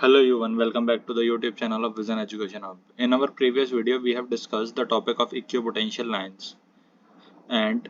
Hello everyone, welcome back to the YouTube channel of Vision Education Hub. In our previous video, we have discussed the topic of equipotential lines and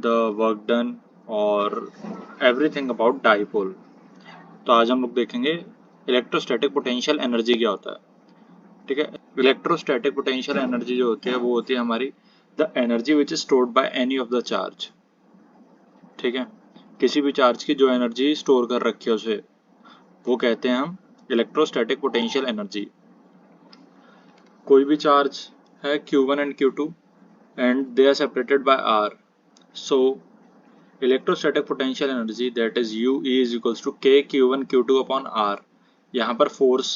the work done or everything about dipole. तो आज हम लोग देखेंगे electrostatic potential energy क्या होता है। ठीक है, इलेक्ट्रोस्टैटिक पोटेंशियल एनर्जी जो होती है वो होती है हमारी the energy which is stored by any of the charge. ठीक है, किसी भी चार्ज की जो एनर्जी स्टोर कर रखी है उसे वो कहते हैं हम इलेक्ट्रोस्टैटिक पोटेंशियल एनर्जी। कोई भी चार्ज है Q1 and Q2 and they are separated by R, so electrostatic potential energy that is UE is equals to K Q1 Q2 upon R। यहाँ पर फोर्स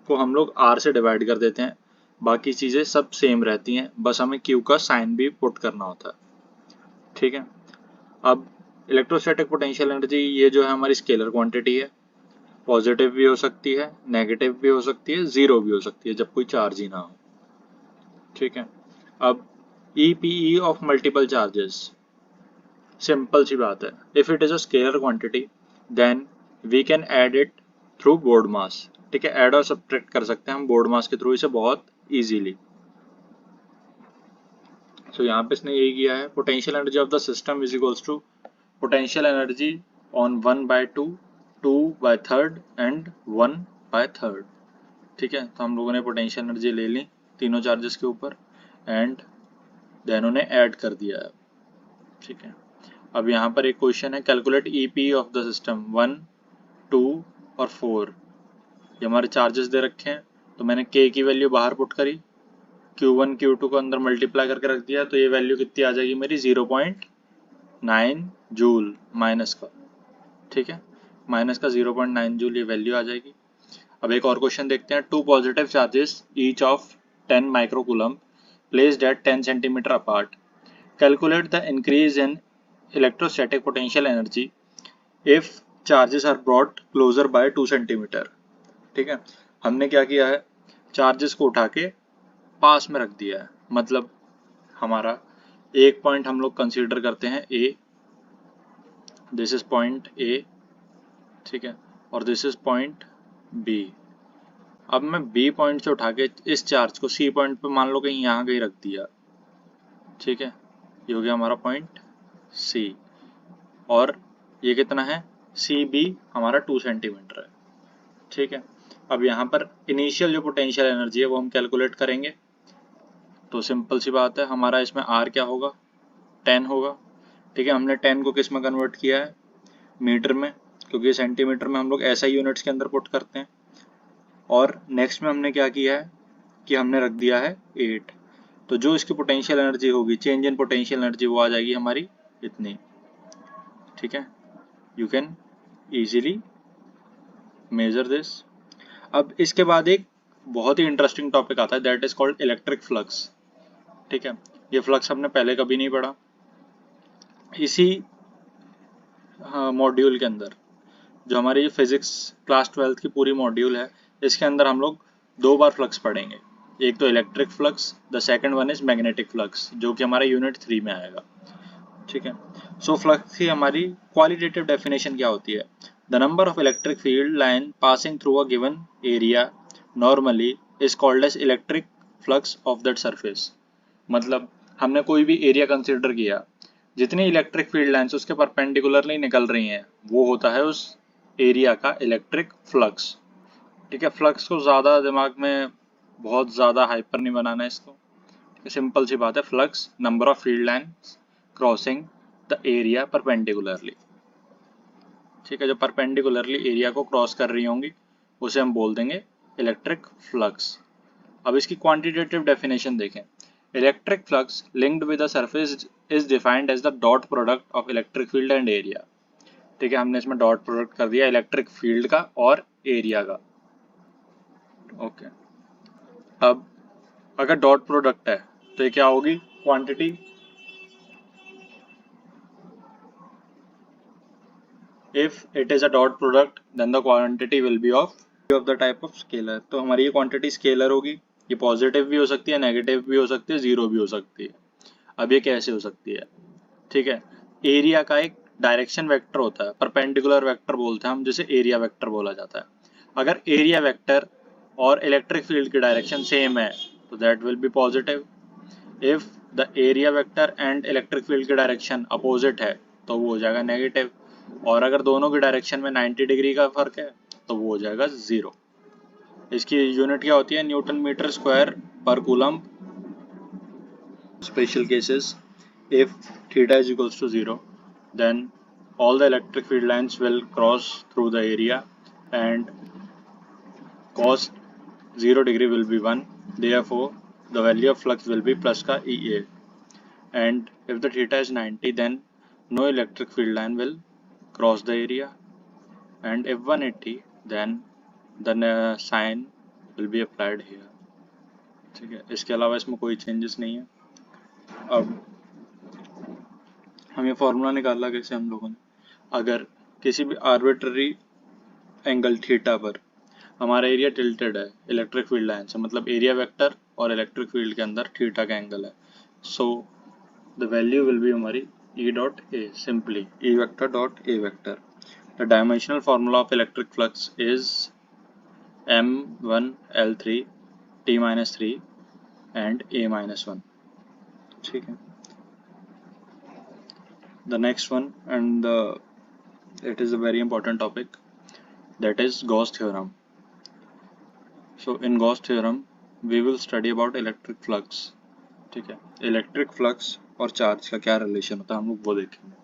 को हम लोग R से डिवाइड कर देते हैं, बाकी चीज़ें सब सेम रहती हैं, बस हमें Q का साइन भी पुट करना होता है। ठीक है, अब इलेक्ट्रोस्टैटिक पोटेंशियल एनर्जी ये जो है हमारी स्केलर क्वांटिटी है, पॉजिटिव भी हो सकती है, नेगेटिव भी हो सकती है, जीरो भी हो सकती है जब कोई चार्ज ही ना हो। ठीक है, अब EPE of multiple charges, simple सी बात है, if it is a scalar quantity then we can add it through board mass. ठीक है, ऐड और सब्ट्रैक्ट कर सकते हैं हम बोर्ड मास के थ्रू इसे बहुत इजीली। सो यहाँ पे इसने यही किया है, potential energy of the system is equals to potential energy on 1/2, 2/3 and 1/3। ठीक है, तो हम लोगों ने पोटेंशियल एनर्जी ले ली तीनों चार्जेस के ऊपर एंड देन उन्हें ऐड कर दिया है। ठीक है, अब यहाँ पर एक क्वेश्चन है, calculate EPE of the system 1, 2 और 4। ये हमारे चार्जेस दे रखे हैं, तो मैंने K की वैल्यू बाहर पुट करी, Q1 Q2 को अंदर मल्टीप्लाई करके रख दिया, तो ये वैल्यू कितनी आ जाएगी मेरी 0.9 जूल माइनस का। ठीक है, माइनस का 0.9 जूल ये वैल्यू आ जाएगी। अब एक और क्वेश्चन देखते हैं, two positive charges each of 10 microcoulomb placed at 10 centimeter apart. Calculate the increase in electrostatic potential energy if charges are brought closer by 2 centimeter. ठीक है, हमने क्या किया है, चार्जेस को उठा के पास में रख दिया है, मतलब हमारा एक पॉइंट हम लोग कंसीडर करते हैं A, this is point A। ठीक है, और दिस इज पॉइंट B। अब मैं B पॉइंट से उठा के इस चार्ज को C पॉइंट पे मान लो कहीं यहाँ कहीं रख दिया। ठीक है, ये हो गया हमारा पॉइंट C, और ये कितना है CB हमारा 2 सेंटीमीटर है। ठीक है, अब यहाँ पर इनिशियल जो पोटेंशियल एनर्जी है वो हम कैलकुलेट करेंगे, तो सिंपल सी बात है, हमारा इसमें R क्या होगा, 10 होगा। ठीक है, हमने 10 को किस में कन्वर्ट किया है, मीटर में, क्योंकि सेंटीमीटर में हम लोग SI यूनिट्स के अंदर पुट करते हैं। और नेक्स्ट में हमने क्या किया है कि हमने रख दिया है 8, तो जो इसकी पोटेंशियल एनर्जी होगी, चेंज इन पोटेंशियल एनर्जी, वो आ जाएगी हमारी इतनी। ठीक है, you can easily measure this. अब इसके बाद एक बहुत ही इंटरेस्टिंग टॉपिक आता है, that is called electric flux. ठीक है, ये फ्लक्स हमने पहले कभी नहीं पढ़ा। इसी मॉड्यूल के अंदर, जो हमारी फिजिक्स क्लास 12 की पूरी मॉड्यूल है, इसके अंदर हम लोग 2 बार फ्लक्स पढ़ेंगे। एक तो electric flux, the second one is magnetic flux, जो कि हमारा यूनिट 3 में आएगा। ठीक है, सो फ्लक्स की हमारी क्वालिटेटिव डेफिनेशन क्या होती है, the number of electric field line passing through a given area normally is called as electric flux of that surface. मतलब हमने कोई भी एरिया कंसिडर किया, जितनी इलेक्ट्रिक फील्ड लाइन्स उसके परपेंडिकुलरली निकल रही हैं, वो होता है उस एरिया का इलेक्ट्रिक फ्लक्स। ठीक है, फ्लक्स को ज़्यादा दिमाग में बहुत ज़्यादा हाइपर नहीं बनाना है इसको, सिंपल सी बात है, flux number of field lines crossing the area perpendicularly. ठीक है, जो परपेंडिकुलरली एरिया को क्रॉस कर रही होंगी उसे हम बोल देंगे इलेक्ट्रिक फ्लक्स। अब इसकी क्वांटिटेटिव डेफिनेशन देखें, electric flux linked with the surface is defined as the dot product of electric field and area. ठीक है, हमने इसमें डॉट प्रोडक्ट कर दिया इलेक्ट्रिक फील्ड का और एरिया का। ओके, अब अगर डॉट प्रोडक्ट है तो ये क्या होगी, quantity. If it is a dot product then the quantity will be of the type of scalar. तो हमारी ये क्वांटिटी स्केलर होगी, ये पॉजिटिव भी हो सकती है, नेगेटिव भी हो सकती है, जीरो भी हो सकती है। अब ये कैसे हो सकती है, ठीक है, एरिया का एक डायरेक्शन वेक्टर होता है, परपेंडिकुलर वेक्टर बोलते हैं हम, जिसे एरिया वेक्टर बोला जाता है। अगर एरिया वेक्टर और इलेक्ट्रिक फील्ड की डायरेक्शन सेम है तो that will be positive. If the area vector and electric field की डायरेक्शन अपोजिट है तो वो हो जाएगा नेगेटिव, और अगर दोनों की डायरेक्शन में 90 डिग्री का फर्क है तो वो हो जाएगा 0। इसकी यूनिट क्या होती है? न्यूटन मीटर स्क्वायर पर coulomb. Special cases, if theta is equals to 0, then all the electric field lines will cross through the area and cos 0 degree will be 1. Therefore, the value of flux will be plus ka EA. And if the theta is 90, then no electric field line will cross the area. And if 180, then the sign will be applied here. ठीक है, इसके अलावा इसमें कोई changes नहीं है। अब हम ये फॉर्मूला निकाला कैसे हम लोगों ने, अगर किसी भी आर्बिट्ररी एंगल थीटा पर हमारा एरिया टिल्टेड है इलेक्ट्रिक फील्ड लाइन से, मतलब एरिया वेक्टर और इलेक्ट्रिक फील्ड के अंदर थीटा का एंगल है, so the value will be हमारी E dot A, simply E vector dot A vector. The dimensional formula of electric flux is M1L3 T-3 and A-1। ठीक है, the next one, and it is a very important topic, that is Gauss theorem. So in Gauss theorem we will study about electric flux। ठीक है, electric flux और charge का क्या relation होता है हम लोग वो देखेंगे।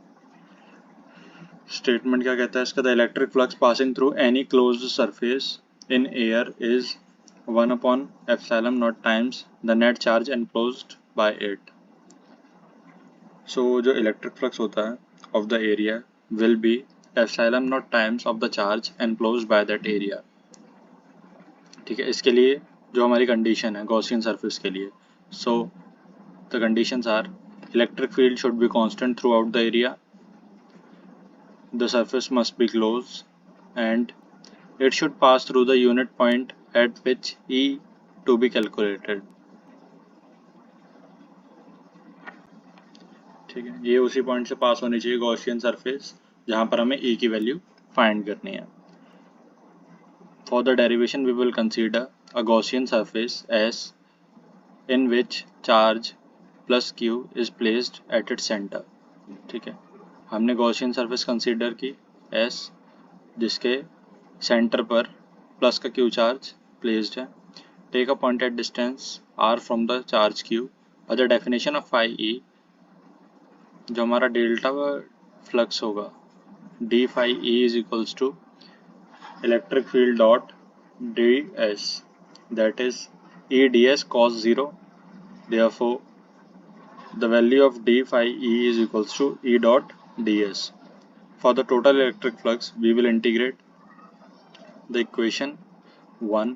स्टेटमेंट क्या कहता है इसका? The electric flux passing through any closed surface in air is 1/ε0 times the net charge enclosed by it. So जो इलेक्ट्रिक फ्लक्स होता है of the area will be ε0 times of the charge enclosed by that area. ठीक है, इसके लिए जो हमारी condition है गॉसियन सरफेस के लिए, so the conditions are electric field should be constant throughout the area, the surface must be close and it should pass through the unit point at which E to be calculated। ठीक है, ये उसी point से पास होनी चाहिए Gaussian surface जहां पर हमें E की वैल्यू फाइंड करनी है। For the derivation we will consider a Gaussian surface S in which charge plus Q is placed at its center। ठीक है, हमने गॉसियन सरफेस कंसीडर की S जिसके सेंटर पर प्लस का Q चार्ज प्लेस्ड है। Take a point at distance R from the charge Q और the definition of phi E, जो हमारा डेल्टा फ्लक्स होगा d phi E is equals to electric field dot ds, that is E ds cos 0। Therefore, the value of d phi E is equals to E dot ds। For the total electric flux, we will integrate the equation 1।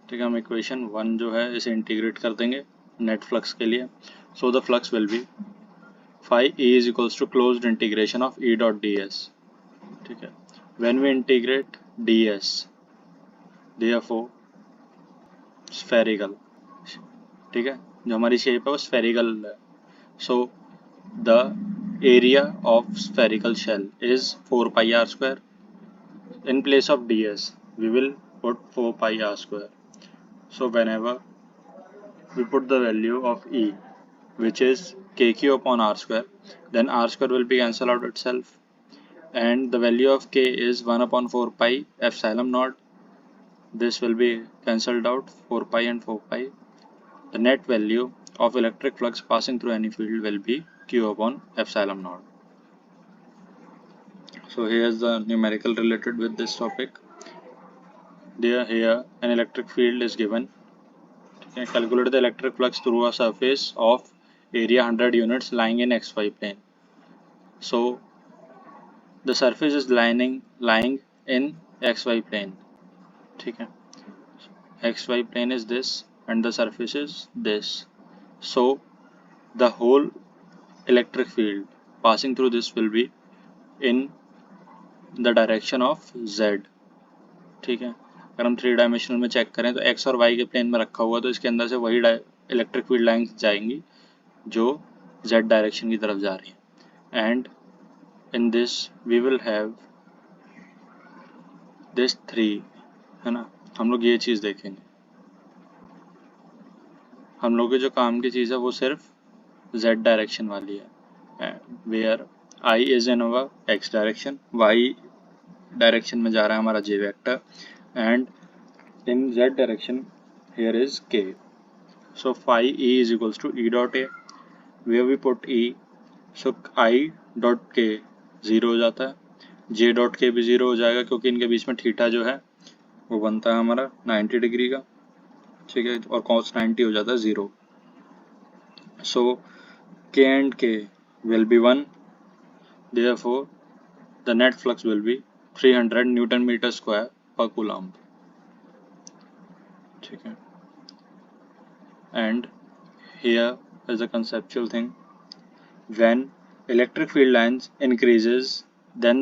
ठीक है, हम equation 1 जो है इसे integrate कर देंगे net flux के लिए। So the flux will be phi E is equals to closed integration of E dot ds। ठीक है, when we integrate ds, therefore spherical, ठीक है, जो हमारी शेप है वो spherical है, so the area of spherical shell is 4 pi r square। In place of ds we will put 4 pi r square। So whenever we put the value of E, which is kq upon r square, then r square will be cancelled out itself, and the value of k is 1/4 pi epsilon naught। This will be cancelled out, 4 pi and 4 pi। The net value of electric flux passing through any field will be q upon epsilon naught। So here's the numerical related with this topic। Here an electric field is given। Calculate the electric flux through a surface of area 100 units lying in xy plane। So the surface is lying in xy plane। ठीक है, xy plane is this and the surface is this। So the whole electric field passing through this will be in the direction of z। ठीक है, अगर हम 3 dimensional में check करें तो x और y के प्लेन में रखा हुआ, तो इसके अंदर से वही इलेक्ट्रिक फील्ड लाइन्स जाएंगी जो z डायरेक्शन की तरफ जा रही हैं। And in this we will have this 3 है ना। हम लोग ये चीज़ देखेंगे। हम लोग के जो काम की चीज़ है वो सिर्फ z डायरेक्शन वाली है, where i is in our x direction, y direction में जा रहा है हमारा j vector, and in z direction here is k. So phi e is equals to e dot a, where we put e, so i dot k 0 हो जाता है, j dot k भी 0 हो जाएगा क्योंकि इनके बीच में थीटा जो है वो बनता है हमारा 90 डिग्री का, ठीक है, और cos 90 हो जाता है 0. So k and k will be 1, therefore the net flux will be 300 Newton meter square per coulomb, ठीक है. And here is a conceptual thing, when electric field lines increases then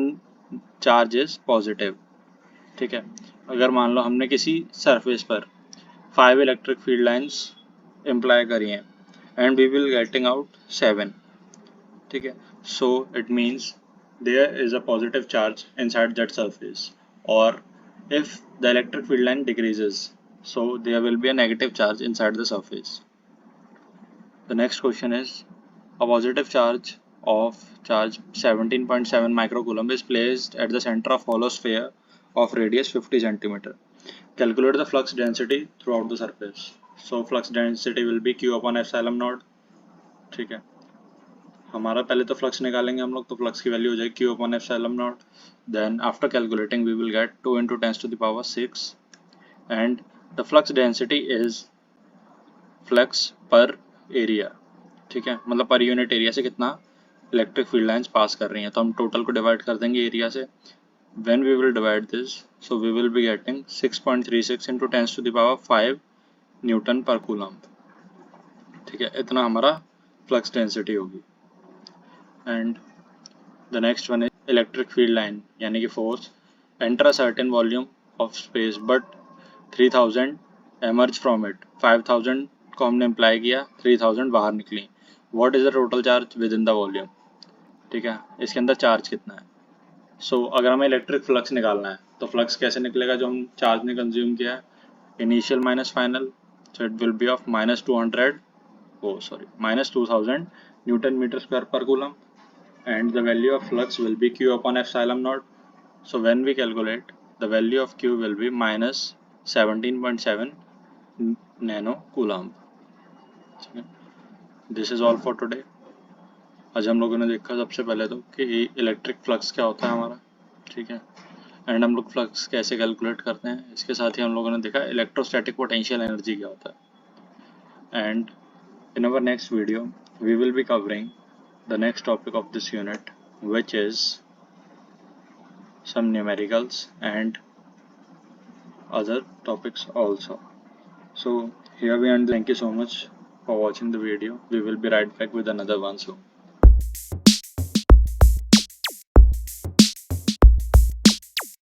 charge is positive, ठीक है. अगर मान लो हमने किसी surface पर 5 electric field lines imply करी हैं and we will getting out 7, ठीक है. So it means there is a positive charge inside that surface, और if the electric field line decreases, so there will be a negative charge inside the surface. The next question is, a positive charge of charge 17.7 microcoulomb is placed at the center of hollow sphere of radius 50 centimeter. Calculate the flux density throughout the surface. So flux density will be q upon epsilon naught, ठीक है. हमारा पहले तो flux निकालेंगे हम लोग, तो flux की वैल्यू हो जाएगी q upon epsilon naught. Then after calculating we will get 2 into 10 to the power 6, and the flux density is flux पर एरिया, ठीक है, मतलब पर यूनिट एरिया से कितना इलेक्ट्रिक फील्ड लाइंस पास कर रही हैं. तो हम टोटल को डिवाइड कर देंगे एरिया से. When we will divide this, so we will be getting 6.36 into 10 to the power 5 newton पर कूलम्ब, ठीक है. इतना हमारा फ्लक्स डेंसिटी होगी. And the next one is electric field line, यानी कि force enter a certain volume of space but 3000 emerge from it. 5000 को हमने इम्प्लाई किया, 3000 बाहर निकली. What is the total charge within the volume, ठीक है, इसके अंदर चार्ज कितना है. सो अगर हमें इलेक्ट्रिक फ्लक्स निकालना है तो फ्लक्स कैसे निकलेगा, जो हम चार्ज ने कंज्यूम किया है, initial minus final, so it will be of minus 2000 newton metre square पर coulomb, and the value of flux will be q upon epsilon naught. So when we calculate, the value of q will be minus 17.7 nano coulomb. This is all for today. आज हम लोगों ने देखा सबसे पहले तो कि इलेक्ट्रिक फ्लक्स क्या होता है हमारा, ठीक है, एंड हम लोग फ्लक्स कैसे कैलकुलेट करते हैं. इसके साथ ही हम लोगों ने देखा इलेक्ट्रोस्टैटिक पोटेंशियल एनर्जी क्या होता है. And in our next video we will be covering the next topic of this unit, which is some numericals and other topics also. So here we end. Thank you so much for watching the video. We will be right back with another one soon.